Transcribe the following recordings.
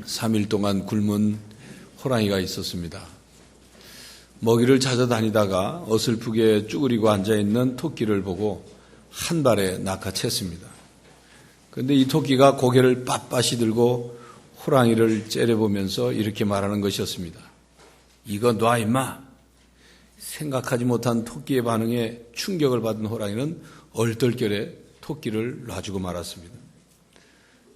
3일 동안 굶은 호랑이가 있었습니다. 먹이를 찾아다니다가 어설프게 쭈그리고 앉아있는 토끼를 보고 한 발에 낚아챘습니다. 그런데 이 토끼가 고개를 빳빳이 들고 호랑이를 째려보면서 이렇게 말하는 것이었습니다. 이거 놔 임마. 생각하지 못한 토끼의 반응에 충격을 받은 호랑이는 얼떨결에 토끼를 놔주고 말았습니다.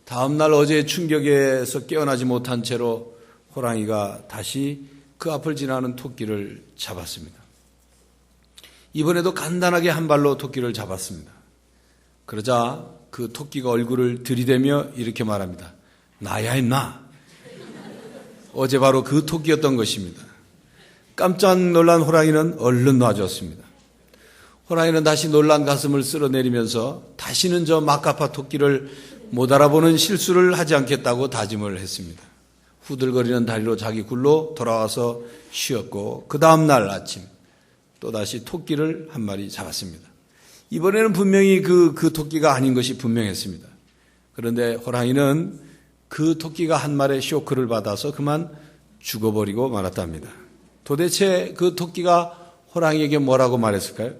다음날 어제의 충격에서 깨어나지 못한 채로 호랑이가 다시 그 앞을 지나는 토끼를 잡았습니다. 이번에도 간단하게 한 발로 토끼를 잡았습니다. 그러자 그 토끼가 얼굴을 들이대며 이렇게 말합니다. 나야 임마. 어제 바로 그 토끼였던 것입니다. 깜짝 놀란 호랑이는 얼른 놔줬습니다. 호랑이는 다시 놀란 가슴을 쓸어내리면서 다시는 저 막가파 토끼를 못 알아보는 실수를 하지 않겠다고 다짐을 했습니다. 후들거리는 다리로 자기 굴로 돌아와서 쉬었고 그 다음날 아침 또다시 토끼를 한 마리 잡았습니다. 이번에는 분명히 그 토끼가 아닌 것이 분명했습니다. 그런데 호랑이는 그 토끼가 한 말의 쇼크를 받아서 그만 죽어버리고 말았답니다. 도대체 그 토끼가 호랑이에게 뭐라고 말했을까요?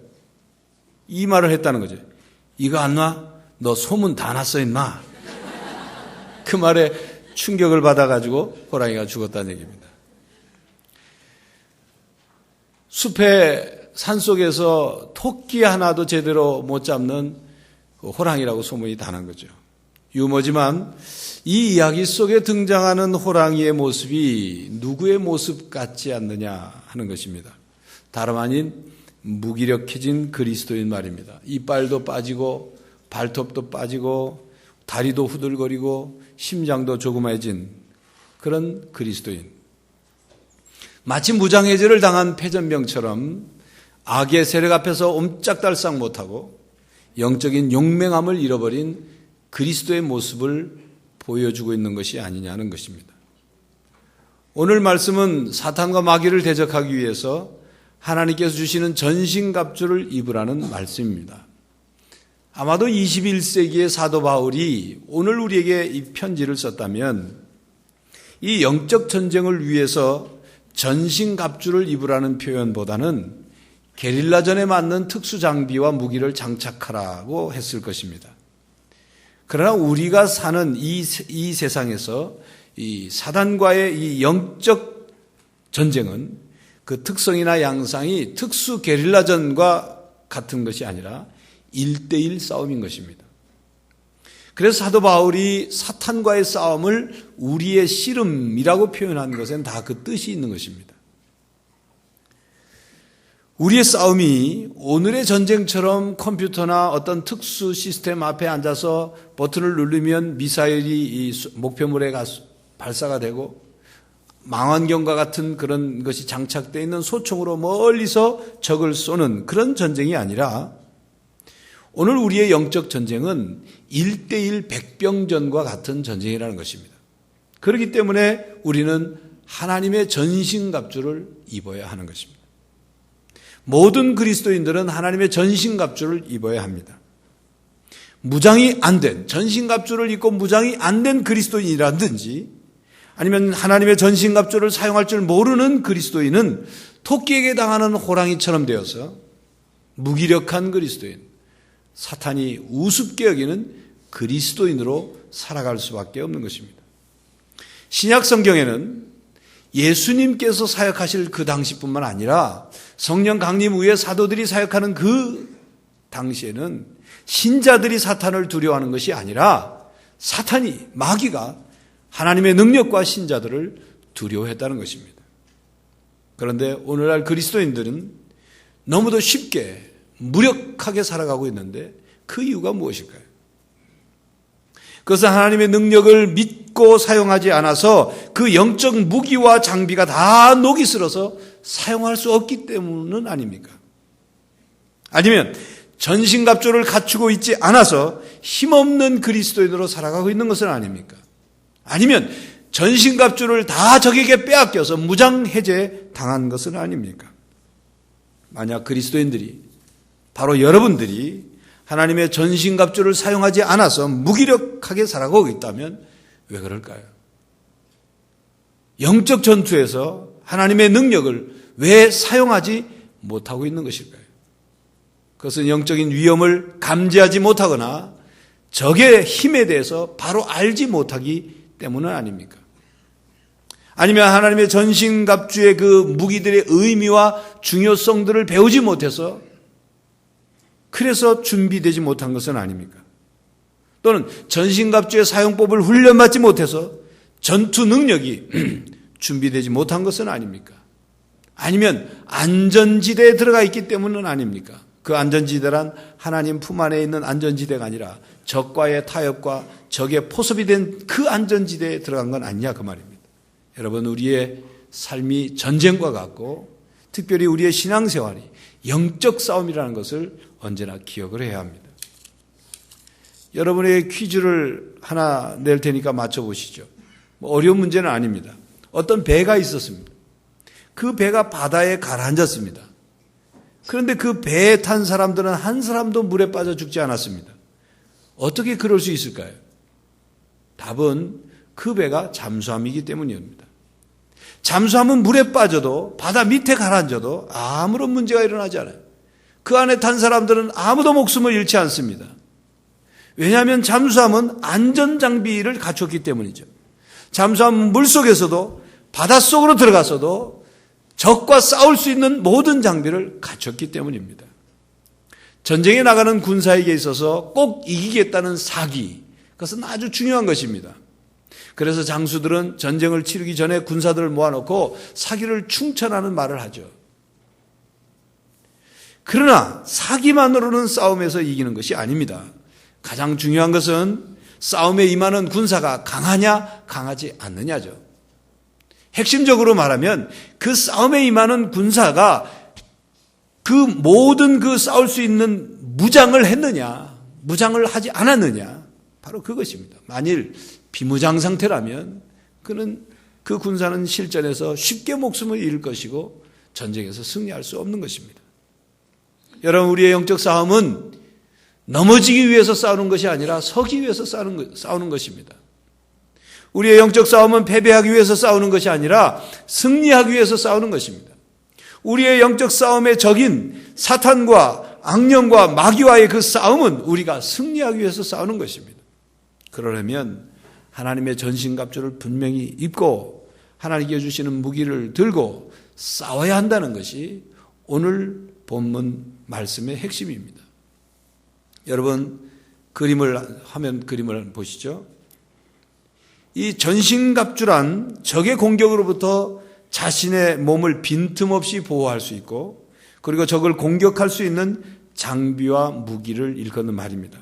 이 말을 했다는 거죠. 이거 안 놔? 너 소문 다 났어 임마. 그 말에 충격을 받아가지고 호랑이가 죽었다는 얘기입니다. 숲의 산속에서 토끼 하나도 제대로 못 잡는 호랑이라고 소문이 다 난 거죠. 유머지만 이 이야기 속에 등장하는 호랑이의 모습이 누구의 모습 같지 않느냐 하는 것입니다. 다름 아닌 무기력해진 그리스도인 말입니다. 이빨도 빠지고 발톱도 빠지고 다리도 후들거리고 심장도 조그마해진 그런 그리스도인. 마치 무장해제를 당한 패전병처럼 악의 세력 앞에서 옴짝달싹 못하고 영적인 용맹함을 잃어버린 그리스도의 모습을 보여주고 있는 것이 아니냐는 것입니다. 오늘 말씀은 사탄과 마귀를 대적하기 위해서 하나님께서 주시는 전신갑주를 입으라는 말씀입니다. 아마도 21세기의 사도 바울이 오늘 우리에게 이 편지를 썼다면 이 영적 전쟁을 위해서 전신갑주를 입으라는 표현보다는 게릴라전에 맞는 특수장비와 무기를 장착하라고 했을 것입니다. 그러나 우리가 사는 이 세상에서 이 사단과의 이 영적 전쟁은 그 특성이나 양상이 특수 게릴라전과 같은 것이 아니라 1대1 싸움인 것입니다. 그래서 사도 바울이 사탄과의 싸움을 우리의 씨름이라고 표현한 것엔 다 그 뜻이 있는 것입니다. 우리의 싸움이 오늘의 전쟁처럼 컴퓨터나 어떤 특수 시스템 앞에 앉아서 버튼을 누르면 미사일이 이 목표물에 발사가 되고 망원경과 같은 그런 것이 장착되어 있는 소총으로 멀리서 적을 쏘는 그런 전쟁이 아니라 오늘 우리의 영적 전쟁은 1대1 백병전과 같은 전쟁이라는 것입니다. 그렇기 때문에 우리는 하나님의 전신갑주를 입어야 하는 것입니다. 모든 그리스도인들은 하나님의 전신갑주를 입어야 합니다. 무장이 안 된, 전신갑주를 입고 무장이 안 된 그리스도인이라든지 아니면 하나님의 전신갑주를 사용할 줄 모르는 그리스도인은 토끼에게 당하는 호랑이처럼 되어서 무기력한 그리스도인, 사탄이 우습게 여기는 그리스도인으로 살아갈 수밖에 없는 것입니다. 신약 성경에는 예수님께서 사역하실 그 당시뿐만 아니라 성령 강림 후에 사도들이 사역하는 그 당시에는 신자들이 사탄을 두려워하는 것이 아니라 사탄이, 마귀가 하나님의 능력과 신자들을 두려워했다는 것입니다. 그런데 오늘날 그리스도인들은 너무도 쉽게 무력하게 살아가고 있는데 그 이유가 무엇일까요? 그것은 하나님의 능력을 믿고 사용하지 않아서 그 영적 무기와 장비가 다 녹이 슬어서 사용할 수 없기 때문은 아닙니까? 아니면 전신갑주를 갖추고 있지 않아서 힘없는 그리스도인으로 살아가고 있는 것은 아닙니까? 아니면 전신갑주를 다 적에게 빼앗겨서 무장해제 당한 것은 아닙니까? 만약 그리스도인들이, 바로 여러분들이 하나님의 전신갑주를 사용하지 않아서 무기력하게 살아가고 있다면 왜 그럴까요? 영적 전투에서 하나님의 능력을 왜 사용하지 못하고 있는 것일까요? 그것은 영적인 위험을 감지하지 못하거나 적의 힘에 대해서 바로 알지 못하기 때문은 아닙니까? 아니면 하나님의 전신갑주의 그 무기들의 의미와 중요성들을 배우지 못해서 그래서 준비되지 못한 것은 아닙니까? 또는 전신갑주의 사용법을 훈련받지 못해서 전투 능력이 준비되지 못한 것은 아닙니까? 아니면 안전지대에 들어가 있기 때문은 아닙니까? 그 안전지대란 하나님 품 안에 있는 안전지대가 아니라 적과의 타협과 적의 포섭이 된 그 안전지대에 들어간 건 아니냐 그 말입니다. 여러분, 우리의 삶이 전쟁과 같고 특별히 우리의 신앙생활이 영적 싸움이라는 것을 언제나 기억을 해야 합니다. 여러분의 퀴즈를 하나 낼 테니까 맞춰보시죠. 어려운 문제는 아닙니다. 어떤 배가 있었습니다. 그 배가 바다에 가라앉았습니다. 그런데 그 배에 탄 사람들은 한 사람도 물에 빠져 죽지 않았습니다. 어떻게 그럴 수 있을까요? 답은 그 배가 잠수함이기 때문입니다. 잠수함은 물에 빠져도 바다 밑에 가라앉아도 아무런 문제가 일어나지 않아요. 그 안에 탄 사람들은 아무도 목숨을 잃지 않습니다. 왜냐하면 잠수함은 안전장비를 갖췄기 때문이죠. 잠수함은 물속에서도 바닷속으로 들어가서도 적과 싸울 수 있는 모든 장비를 갖췄기 때문입니다. 전쟁에 나가는 군사에게 있어서 꼭 이기겠다는 사기, 그것은 아주 중요한 것입니다. 그래서 장수들은 전쟁을 치르기 전에 군사들을 모아놓고 사기를 충천하는 말을 하죠. 그러나 사기만으로는 싸움에서 이기는 것이 아닙니다. 가장 중요한 것은 싸움에 임하는 군사가 강하냐 강하지 않느냐죠. 핵심적으로 말하면 그 싸움에 임하는 군사가 그 모든 그 싸울 수 있는 무장을 했느냐 무장을 하지 않았느냐, 바로 그것입니다. 만일 비무장 상태라면 그는 그 군사는 실전에서 쉽게 목숨을 잃을 것이고 전쟁에서 승리할 수 없는 것입니다. 여러분, 우리의 영적 싸움은 넘어지기 위해서 싸우는 것이 아니라 서기 위해서 싸우는 것입니다. 우리의 영적 싸움은 패배하기 위해서 싸우는 것이 아니라 승리하기 위해서 싸우는 것입니다. 우리의 영적 싸움의 적인 사탄과 악령과 마귀와의 그 싸움은 우리가 승리하기 위해서 싸우는 것입니다. 그러려면 하나님의 전신갑주를 분명히 입고 하나님께 주시는 무기를 들고 싸워야 한다는 것이 오늘 본문 말씀의 핵심입니다. 여러분, 화면 그림을 보시죠. 이 전신갑주란 적의 공격으로부터 자신의 몸을 빈틈없이 보호할 수 있고 그리고 적을 공격할 수 있는 장비와 무기를 일컫는 말입니다.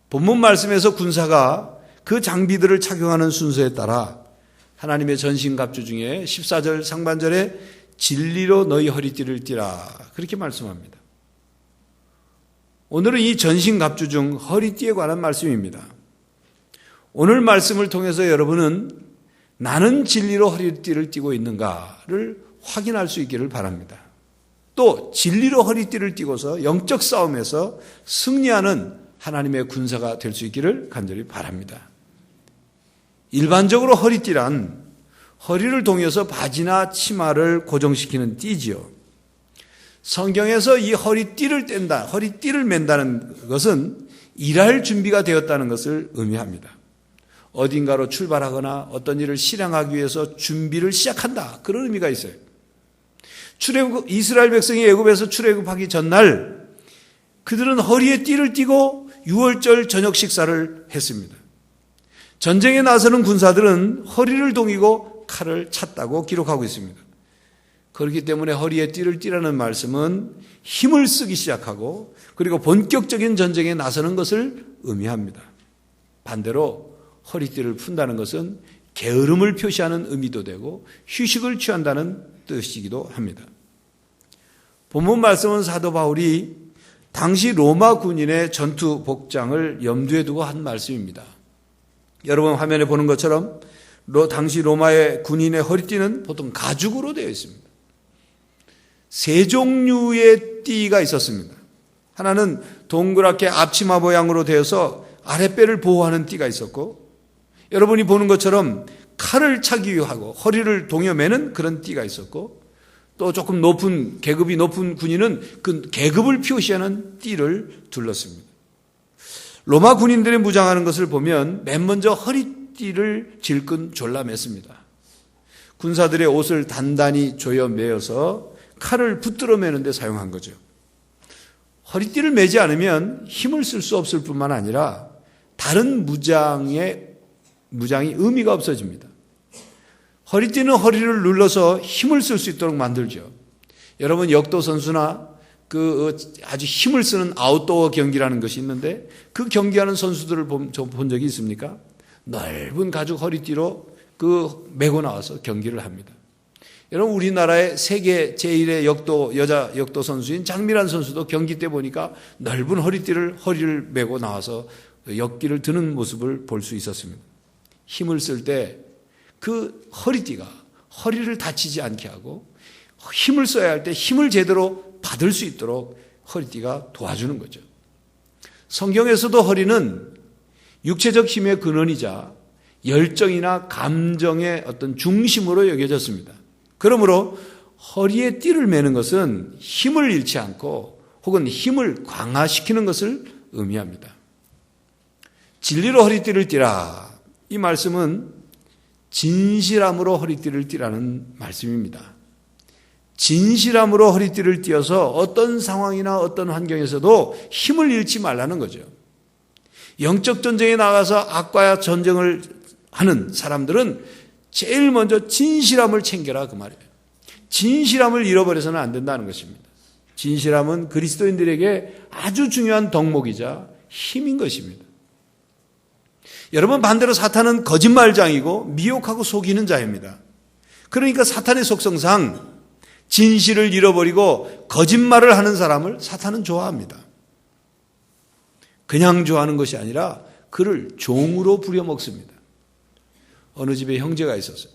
본문 말씀에서 군사가 그 장비들을 착용하는 순서에 따라 하나님의 전신갑주 중에 14절 상반절에 진리로 너희 허리띠를 띠라 그렇게 말씀합니다. 오늘은 이 전신갑주 중 허리띠에 관한 말씀입니다. 오늘 말씀을 통해서 여러분은 나는 진리로 허리띠를 띠고 있는가를 확인할 수 있기를 바랍니다. 또 진리로 허리띠를 띠고서 영적 싸움에서 승리하는 하나님의 군사가 될 수 있기를 간절히 바랍니다. 일반적으로 허리띠란 허리를 동여서 바지나 치마를 고정시키는 띠지요. 성경에서 이 허리띠를 맨다는 것은 일할 준비가 되었다는 것을 의미합니다. 어딘가로 출발하거나 어떤 일을 실행하기 위해서 준비를 시작한다, 그런 의미가 있어요. 이스라엘 백성이 애굽에서 출애굽하기 전날 그들은 허리에 띠를 띠고 유월절 저녁 식사를 했습니다. 전쟁에 나서는 군사들은 허리를 동이고 칼을 찼다고 기록하고 있습니다. 그렇기 때문에 허리에 띠를 띠라는 말씀은 힘을 쓰기 시작하고 그리고 본격적인 전쟁에 나서는 것을 의미합니다. 반대로 허리띠를 푼다는 것은 게으름을 표시하는 의미도 되고 휴식을 취한다는 뜻이기도 합니다. 본문 말씀은 사도 바울이 당시 로마 군인의 전투 복장을 염두에 두고 한 말씀입니다. 여러분 화면에 보는 것처럼 당시 로마의 군인의 허리띠는 보통 가죽으로 되어 있습니다. 세 종류의 띠가 있었습니다. 하나는 동그랗게 앞치마 모양으로 되어서 아랫배를 보호하는 띠가 있었고, 여러분이 보는 것처럼 칼을 차기 위하고 허리를 동여매는 그런 띠가 있었고, 또 조금 높은, 계급이 높은 군인은 그 계급을 표시하는 띠를 둘렀습니다. 로마 군인들의 무장하는 것을 보면 맨 먼저 허리띠를 질끈 졸라맸습니다. 군사들의 옷을 단단히 조여 매어서 칼을 붙들어 매는 데 사용한 거죠. 허리띠를 매지 않으면 힘을 쓸 수 없을 뿐만 아니라 다른 무장이 의미가 없어집니다. 허리띠는 허리를 눌러서 힘을 쓸 수 있도록 만들죠. 여러분, 역도 선수나 아주 힘을 쓰는 아웃도어 경기라는 것이 있는데, 그 경기하는 선수들을 본 적이 있습니까? 넓은 가죽 허리띠로 메고 나와서 경기를 합니다. 여러분, 우리나라의 세계 제1의 여자 역도 선수인 장미란 선수도 경기 때 보니까 넓은 허리를 메고 나와서 역기를 드는 모습을 볼 수 있었습니다. 힘을 쓸 때 그 허리띠가 허리를 다치지 않게 하고, 힘을 써야 할 때 힘을 제대로 받을 수 있도록 허리띠가 도와주는 거죠. 성경에서도 허리는 육체적 힘의 근원이자 열정이나 감정의 어떤 중심으로 여겨졌습니다. 그러므로 허리에 띠를 매는 것은 힘을 잃지 않고 혹은 힘을 강화시키는 것을 의미합니다. 진리로 허리띠를 띠라. 이 말씀은 진실함으로 허리띠를 띠라는 말씀입니다. 진실함으로 허리띠를 띠어서 어떤 상황이나 어떤 환경에서도 힘을 잃지 말라는 거죠. 영적 전쟁에 나가서 악과 전쟁을 하는 사람들은 제일 먼저 진실함을 챙겨라, 그 말이에요. 진실함을 잃어버려서는 안 된다는 것입니다. 진실함은 그리스도인들에게 아주 중요한 덕목이자 힘인 것입니다. 여러분, 반대로 사탄은 거짓말장이고 미혹하고 속이는 자입니다. 그러니까 사탄의 속성상 진실을 잃어버리고 거짓말을 하는 사람을 사탄은 좋아합니다. 그냥 좋아하는 것이 아니라 그를 종으로 부려먹습니다. 어느 집에 형제가 있었어요.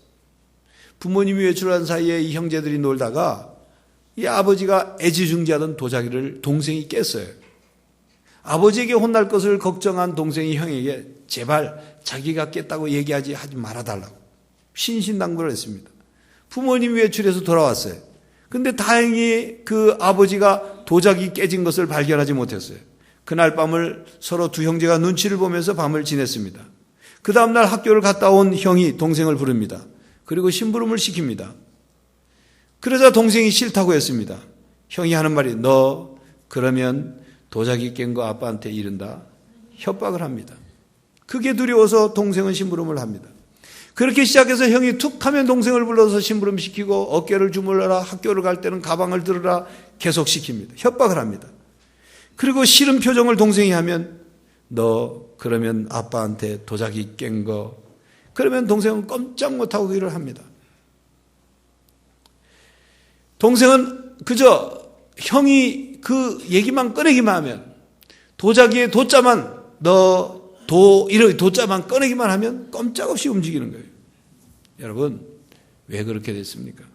부모님이 외출한 사이에 이 형제들이 놀다가 이 아버지가 애지중지하던 도자기를 동생이 깼어요. 아버지에게 혼날 것을 걱정한 동생이 형에게 제발 자기가 깼다고 하지 말아달라고 신신당부를 했습니다. 부모님이 외출해서 돌아왔어요. 근데 다행히 그 아버지가 도자기 깨진 것을 발견하지 못했어요. 그날 밤을 서로 두 형제가 눈치를 보면서 밤을 지냈습니다. 그 다음날 학교를 갔다 온 형이 동생을 부릅니다. 그리고 심부름을 시킵니다. 그러자 동생이 싫다고 했습니다. 형이 하는 말이 너 그러면 도자기 깬 거 아빠한테 이른다. 협박을 합니다. 그게 두려워서 동생은 심부름을 합니다. 그렇게 시작해서 형이 툭 하면 동생을 불러서 심부름시키고 어깨를 주물러라, 학교를 갈 때는 가방을 들으라 계속 시킵니다. 협박을 합니다. 그리고 싫은 표정을 동생이 하면 너 그러면 아빠한테 도자기 깬 거, 그러면 동생은 꼼짝 못하고 그 일을 합니다. 동생은 그저 형이 그 얘기만 꺼내기만 하면, 도자기의 도자만 이런 도자만 꺼내기만 하면 꼼짝없이 움직이는 거예요. 여러분, 왜 그렇게 됐습니까?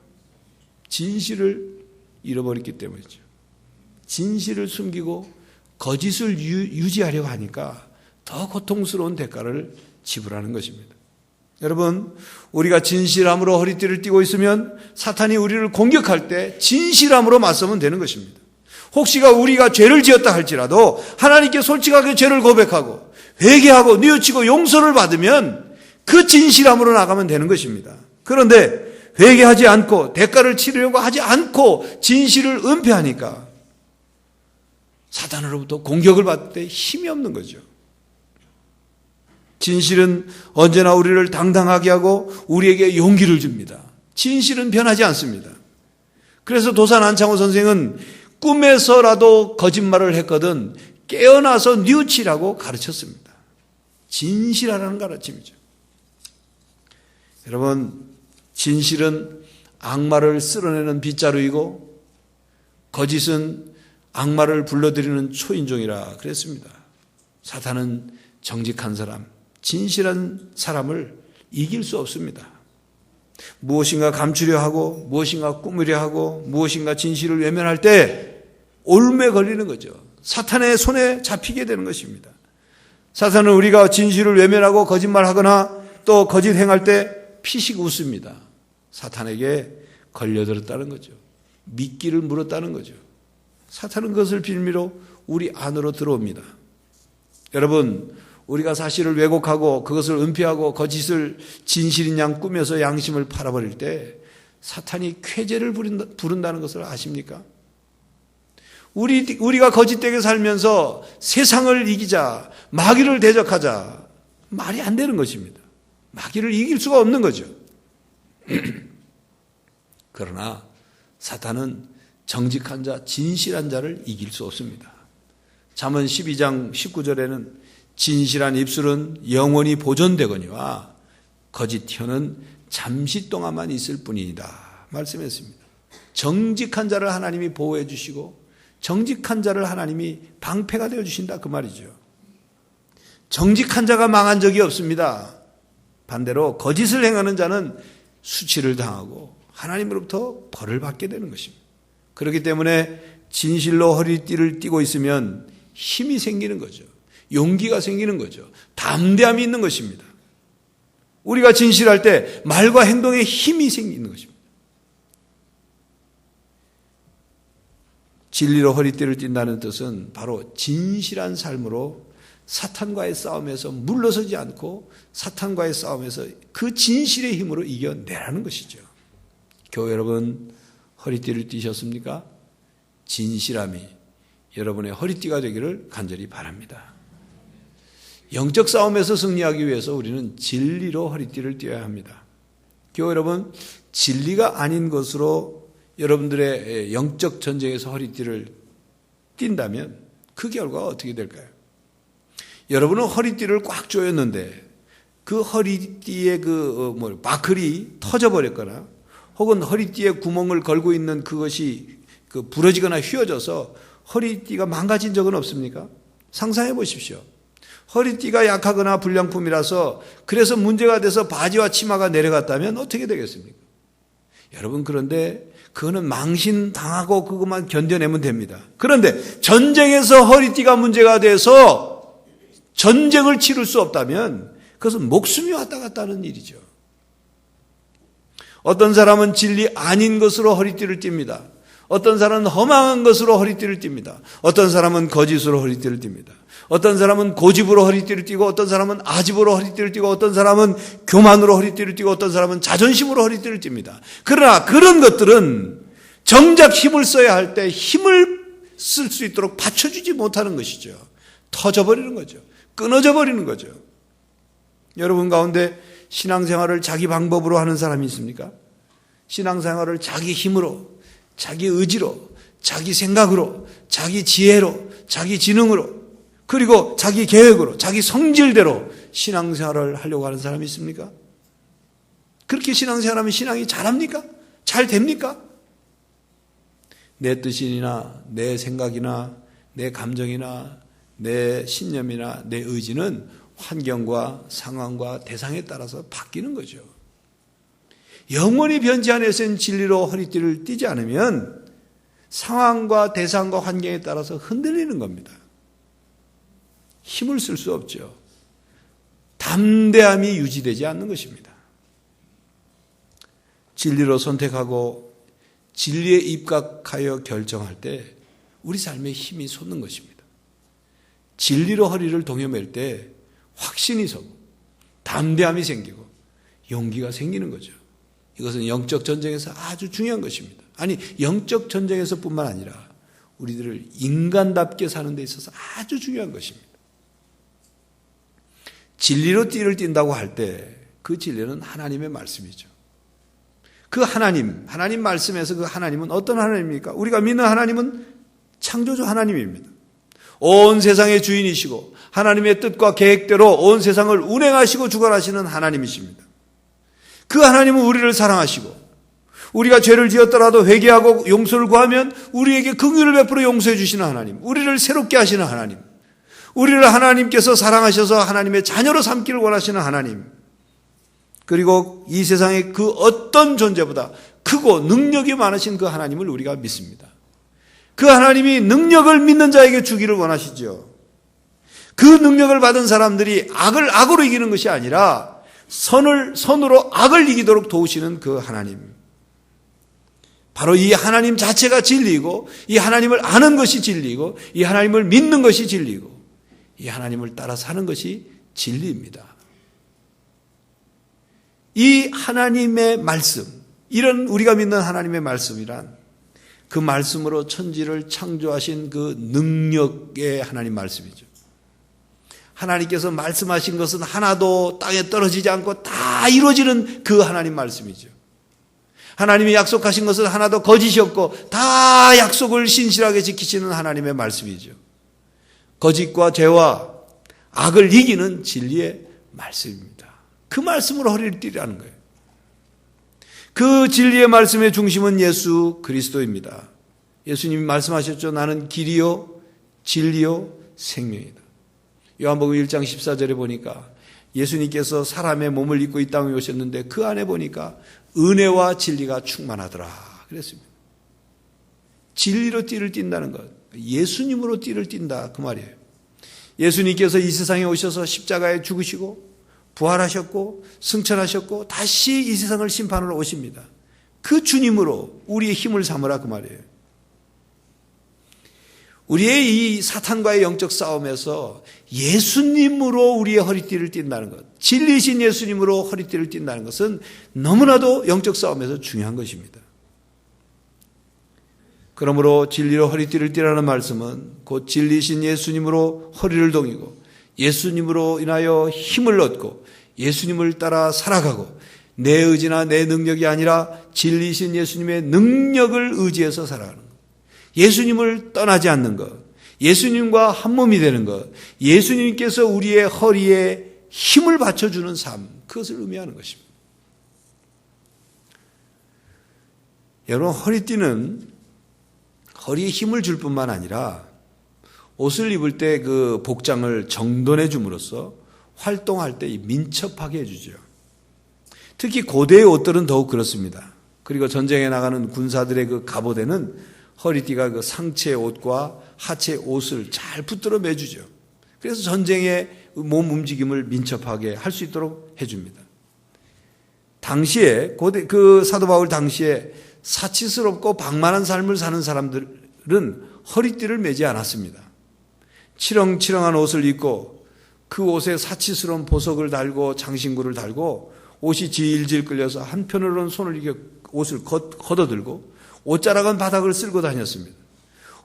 진실을 잃어버렸기 때문이죠. 진실을 숨기고 거짓을 유지하려고 하니까 더 고통스러운 대가를 지불하는 것입니다. 여러분, 우리가 진실함으로 허리띠를 띠고 있으면 사탄이 우리를 공격할 때 진실함으로 맞서면 되는 것입니다. 혹시가 우리가 죄를 지었다 할지라도 하나님께 솔직하게 죄를 고백하고 회개하고 뉘우치고 용서를 받으면 그 진실함으로 나가면 되는 것입니다. 그런데 회개하지 않고 대가를 치르려고 하지 않고 진실을 은폐하니까 사탄으로부터 공격을 받을 때 힘이 없는 거죠. 진실은 언제나 우리를 당당하게 하고 우리에게 용기를 줍니다. 진실은 변하지 않습니다. 그래서 도산 안창호 선생은 꿈에서라도 거짓말을 했거든 깨어나서 뉘우치라고 가르쳤습니다. 진실하라는 가르침이죠. 여러분, 진실은 악마를 쓸어내는 빗자루이고 거짓은 악마를 불러들이는 초인종이라 그랬습니다. 사탄은 정직한 사람, 진실한 사람을 이길 수 없습니다. 무엇인가 감추려 하고 무엇인가 꾸미려 하고 무엇인가 진실을 외면할 때 올무에 걸리는 거죠. 사탄의 손에 잡히게 되는 것입니다. 사탄은 우리가 진실을 외면하고 거짓말하거나 또 거짓 행할 때 피식 웃습니다. 사탄에게 걸려들었다는 거죠. 미끼를 물었다는 거죠. 사탄은 그것을 빌미로 우리 안으로 들어옵니다. 여러분, 우리가 사실을 왜곡하고 그것을 은폐하고 거짓을 진실인 양 꾸며서 양심을 팔아버릴 때 사탄이 쾌재를 부른다는 것을 아십니까? 우리가 거짓되게 살면서 세상을 이기자, 마귀를 대적하자, 말이 안 되는 것입니다. 마귀를 이길 수가 없는 거죠. 그러나 사탄은 정직한 자, 진실한 자를 이길 수 없습니다. 잠언 12장 19절에는 진실한 입술은 영원히 보존되거니와 거짓 혀는 잠시 동안만 있을 뿐이다 말씀했습니다. 정직한 자를 하나님이 보호해 주시고 정직한 자를 하나님이 방패가 되어 주신다 그 말이죠. 정직한 자가 망한 적이 없습니다. 반대로 거짓을 행하는 자는 수치를 당하고 하나님으로부터 벌을 받게 되는 것입니다. 그렇기 때문에 진실로 허리띠를 띠고 있으면 힘이 생기는 거죠. 용기가 생기는 거죠. 담대함이 있는 것입니다. 우리가 진실할 때 말과 행동에 힘이 생기는 것입니다. 진리로 허리띠를 띈다는 뜻은 바로 진실한 삶으로 사탄과의 싸움에서 물러서지 않고 사탄과의 싸움에서 그 진실의 힘으로 이겨내라는 것이죠. 교회 여러분, 허리띠를 띠셨습니까? 진실함이 여러분의 허리띠가 되기를 간절히 바랍니다. 영적 싸움에서 승리하기 위해서 우리는 진리로 허리띠를 띠어야 합니다. 교회 여러분, 진리가 아닌 것으로 여러분들의 영적 전쟁에서 허리띠를 띈다면 그 결과가 어떻게 될까요? 여러분은 허리띠를 꽉 조였는데 그 허리띠의 바클이 터져버렸거나 혹은 허리띠에 구멍을 걸고 있는 그것이 부러지거나 휘어져서 허리띠가 망가진 적은 없습니까? 상상해 보십시오. 허리띠가 약하거나 불량품이라서 그래서 문제가 돼서 바지와 치마가 내려갔다면 어떻게 되겠습니까? 여러분, 그런데 그거는 망신당하고 그것만 견뎌내면 됩니다. 그런데 전쟁에서 허리띠가 문제가 돼서 전쟁을 치를 수 없다면 그것은 목숨이 왔다 갔다 하는 일이죠. 어떤 사람은 진리 아닌 것으로 허리띠를 띱니다. 어떤 사람은 허망한 것으로 허리띠를 띱니다. 어떤 사람은 거짓으로 허리띠를 띱니다. 어떤 사람은 고집으로 허리띠를 띠고 어떤 사람은 아집으로 허리띠를 띠고 어떤 사람은 교만으로 허리띠를 띠고 어떤 사람은 자존심으로 허리띠를 띱니다. 그러나 그런 것들은 정작 힘을 써야 할 때 힘을 쓸 수 있도록 받쳐주지 못하는 것이죠. 터져버리는 거죠. 끊어져 버리는 거죠. 여러분 가운데 신앙생활을 자기 방법으로 하는 사람이 있습니까? 신앙생활을 자기 힘으로, 자기 의지로, 자기 생각으로, 자기 지혜로, 자기 지능으로, 그리고 자기 계획으로, 자기 성질대로 신앙생활을 하려고 하는 사람이 있습니까? 그렇게 신앙생활하면 신앙이 잘합니까? 잘 됩니까? 내 뜻이나 내 생각이나 내 감정이나 내 신념이나 내 의지는 환경과 상황과 대상에 따라서 바뀌는 거죠. 영원히 변치 않은 진리로 허리띠를 띠지 않으면 상황과 대상과 환경에 따라서 흔들리는 겁니다. 힘을 쓸 수 없죠. 담대함이 유지되지 않는 것입니다. 진리로 선택하고 진리에 입각하여 결정할 때 우리 삶에 힘이 솟는 것입니다. 진리로 허리를 동여맬 때 확신이 서고 담대함이 생기고 용기가 생기는 거죠. 이것은 영적 전쟁에서 아주 중요한 것입니다. 아니, 영적 전쟁에서뿐만 아니라 우리들을 인간답게 사는 데 있어서 아주 중요한 것입니다. 진리로 띠를 띈다고 할 때 그 진리는 하나님의 말씀이죠. 그 하나님 말씀에서 그 하나님은 어떤 하나님입니까? 우리가 믿는 하나님은 창조주 하나님입니다. 온 세상의 주인이시고 하나님의 뜻과 계획대로 온 세상을 운행하시고 주관하시는 하나님이십니다. 그 하나님은 우리를 사랑하시고 우리가 죄를 지었더라도 회개하고 용서를 구하면 우리에게 긍휼을 베풀어 용서해 주시는 하나님, 우리를 새롭게 하시는 하나님, 우리를 하나님께서 사랑하셔서 하나님의 자녀로 삼기를 원하시는 하나님, 그리고 이 세상의 그 어떤 존재보다 크고 능력이 많으신 그 하나님을 우리가 믿습니다. 그 하나님이 능력을 믿는 자에게 주기를 원하시죠. 그 능력을 받은 사람들이 악을 악으로 이기는 것이 아니라 선으로 악을 이기도록 도우시는 그 하나님. 바로 이 하나님 자체가 진리이고, 이 하나님을 아는 것이 진리이고, 이 하나님을 믿는 것이 진리이고, 이 하나님을 따라 사는 것이 진리입니다. 이 하나님의 말씀, 이런 우리가 믿는 하나님의 말씀이란 그 말씀으로 천지를 창조하신 그 능력의 하나님 말씀이죠. 하나님께서 말씀하신 것은 하나도 땅에 떨어지지 않고 다 이루어지는 그 하나님 말씀이죠. 하나님이 약속하신 것은 하나도 거짓이 없고 다 약속을 신실하게 지키시는 하나님의 말씀이죠. 거짓과 죄와 악을 이기는 진리의 말씀입니다. 그 말씀으로 허리를 띠라는 거예요. 그 진리의 말씀의 중심은 예수 그리스도입니다. 예수님이 말씀하셨죠. 나는 길이요 진리요 생명이다. 요한복음 1장 14절에 보니까 예수님께서 사람의 몸을 입고 이 땅에 오셨는데 그 안에 보니까 은혜와 진리가 충만하더라 그랬습니다. 진리로 띠를 띈다는 것, 예수님으로 띠를 띈다 그 말이에요. 예수님께서 이 세상에 오셔서 십자가에 죽으시고 부활하셨고 승천하셨고 다시 이 세상을 심판하러 오십니다. 그 주님으로 우리의 힘을 삼으라 그 말이에요. 우리의 이 사탄과의 영적 싸움에서 예수님으로 우리의 허리띠를 띈다는 것, 진리신 예수님으로 허리띠를 띈다는 것은 너무나도 영적 싸움에서 중요한 것입니다. 그러므로 진리로 허리띠를 띠라는 말씀은 곧 진리신 예수님으로 허리를 동이고 예수님으로 인하여 힘을 얻고 예수님을 따라 살아가고 내 의지나 내 능력이 아니라 진리신 예수님의 능력을 의지해서 살아가는 것. 예수님을 떠나지 않는 것, 예수님과 한 몸이 되는 것, 예수님께서 우리의 허리에 힘을 받쳐주는 삶, 그것을 의미하는 것입니다. 여러분, 허리띠는 허리에 힘을 줄 뿐만 아니라 옷을 입을 때 그 복장을 정돈해 줌으로써 활동할 때 민첩하게 해주죠. 특히 고대의 옷들은 더욱 그렇습니다. 그리고 전쟁에 나가는 군사들의 그 갑옷에는 허리띠가 그 상체 옷과 하체 옷을 잘 붙들어 매주죠. 그래서 전쟁의 몸 움직임을 민첩하게 할 수 있도록 해줍니다. 당시에 고대 그 사도 바울 당시에 사치스럽고 방만한 삶을 사는 사람들은 허리띠를 매지 않았습니다. 치렁치렁한 옷을 입고 그 옷에 사치스러운 보석을 달고 장신구를 달고 옷이 질질 끌려서 한편으로는 손을 이렇게 옷을 걷어들고 옷자락은 바닥을 쓸고 다녔습니다.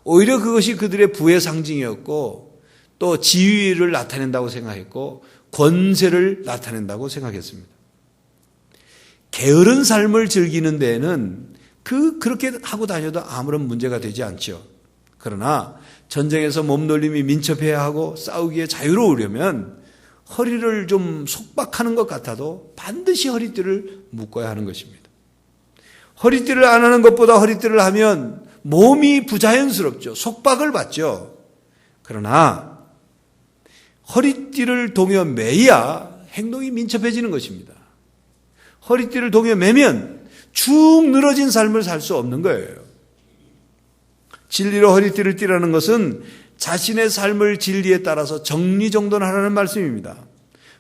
오히려 그것이 그들의 부의 상징이었고 또 지위를 나타낸다고 생각했고 권세를 나타낸다고 생각했습니다. 게으른 삶을 즐기는 데에는 그렇게 하고 다녀도 아무런 문제가 되지 않죠. 그러나 전쟁에서 몸놀림이 민첩해야 하고 싸우기에 자유로우려면 허리를 좀 속박하는 것 같아도 반드시 허리띠를 묶어야 하는 것입니다. 허리띠를 안 하는 것보다 허리띠를 하면 몸이 부자연스럽죠. 속박을 받죠. 그러나 허리띠를 동여 매야 행동이 민첩해지는 것입니다. 허리띠를 동여 매면 축 늘어진 삶을 살 수 없는 거예요. 진리로 허리띠를 띠라는 것은 자신의 삶을 진리에 따라서 정리정돈하라는 말씀입니다.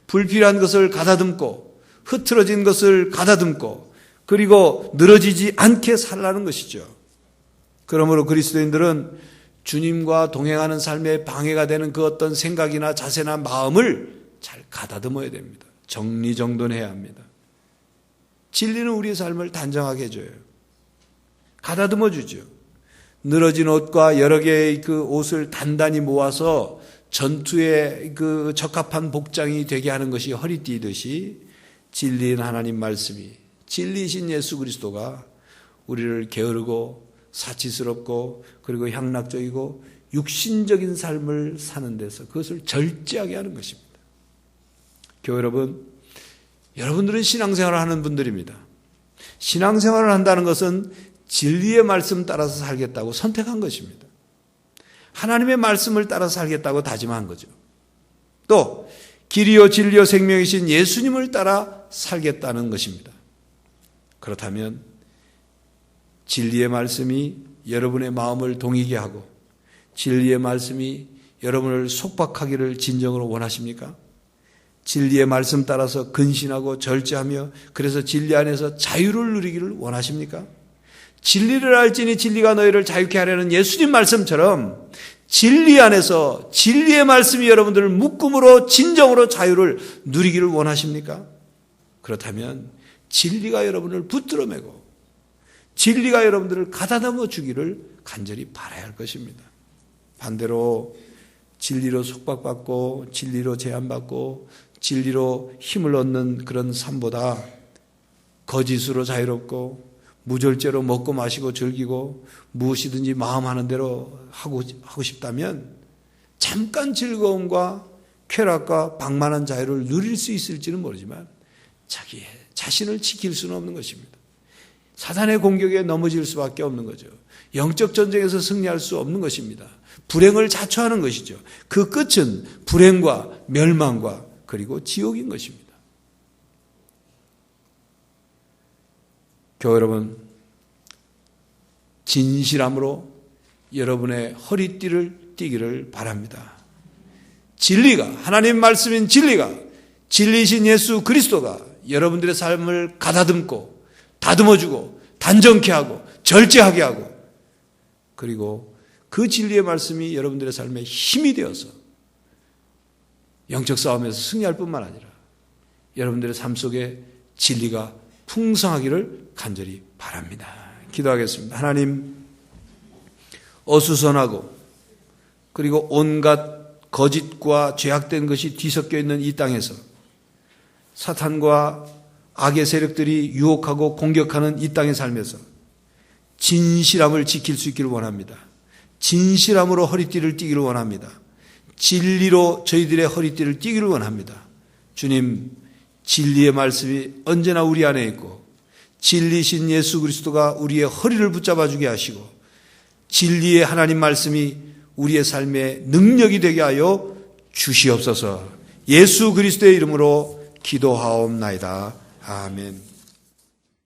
불필요한 것을 가다듬고 흐트러진 것을 가다듬고 그리고 늘어지지 않게 살라는 것이죠. 그러므로 그리스도인들은 주님과 동행하는 삶에 방해가 되는 그 어떤 생각이나 자세나 마음을 잘 가다듬어야 됩니다. 정리정돈해야 합니다. 진리는 우리의 삶을 단정하게 해줘요. 가다듬어 주죠. 늘어진 옷과 여러 개의 그 옷을 단단히 모아서 전투에 그 적합한 복장이 되게 하는 것이 허리띠이듯이 진리인 하나님 말씀이 진리이신 예수 그리스도가 우리를 게으르고 사치스럽고 그리고 향락적이고 육신적인 삶을 사는 데서 그것을 절제하게 하는 것입니다. 교회 여러분, 여러분들은 신앙생활을 하는 분들입니다. 신앙생활을 한다는 것은 진리의 말씀 따라서 살겠다고 선택한 것입니다. 하나님의 말씀을 따라서 살겠다고 다짐한 거죠. 또 길이요 진리요 생명이신 예수님을 따라 살겠다는 것입니다. 그렇다면 진리의 말씀이 여러분의 마음을 동이게 하고 진리의 말씀이 여러분을 속박하기를 진정으로 원하십니까? 진리의 말씀 따라서 근신하고 절제하며 그래서 진리 안에서 자유를 누리기를 원하십니까? 진리를 알지니 진리가 너희를 자유케 하려는 예수님 말씀처럼 진리 안에서 진리의 말씀이 여러분들을 묶음으로 진정으로 자유를 누리기를 원하십니까? 그렇다면 진리가 여러분을 붙들어 매고 진리가 여러분들을 가다듬어 주기를 간절히 바라야 할 것입니다. 반대로 진리로 속박받고 진리로 제한받고 진리로 힘을 얻는 그런 삶보다 거짓으로 자유롭고 무절제로 먹고 마시고 즐기고 무엇이든지 마음하는 대로 하고 싶다면 잠깐 즐거움과 쾌락과 방만한 자유를 누릴 수 있을지는 모르지만 자기 자신을 지킬 수는 없는 것입니다. 사단의 공격에 넘어질 수밖에 없는 거죠. 영적 전쟁에서 승리할 수 없는 것입니다. 불행을 자초하는 것이죠. 그 끝은 불행과 멸망과 그리고 지옥인 것입니다. 교회 여러분, 진실함으로 여러분의 허리띠를 띠기를 바랍니다. 진리가, 하나님 말씀인 진리가, 진리이신 예수 그리스도가 여러분들의 삶을 가다듬고 다듬어주고 단정케 하고 절제하게 하고 그리고 그 진리의 말씀이 여러분들의 삶에 힘이 되어서 영적 싸움에서 승리할 뿐만 아니라 여러분들의 삶 속에 진리가 풍성하기를 간절히 바랍니다. 기도하겠습니다. 하나님, 어수선하고 그리고 온갖 거짓과 죄악된 것이 뒤섞여 있는 이 땅에서 사탄과 악의 세력들이 유혹하고 공격하는 이 땅의 삶에서 진실함을 지킬 수 있기를 원합니다. 진실함으로 허리띠를 띠기를 원합니다. 진리로 저희들의 허리띠를 띠기를 원합니다. 주님, 진리의 말씀이 언제나 우리 안에 있고 진리신 예수 그리스도가 우리의 허리를 붙잡아 주게 하시고 진리의 하나님 말씀이 우리의 삶의 능력이 되게 하여 주시옵소서. 예수 그리스도의 이름으로 기도하옵나이다. 아멘.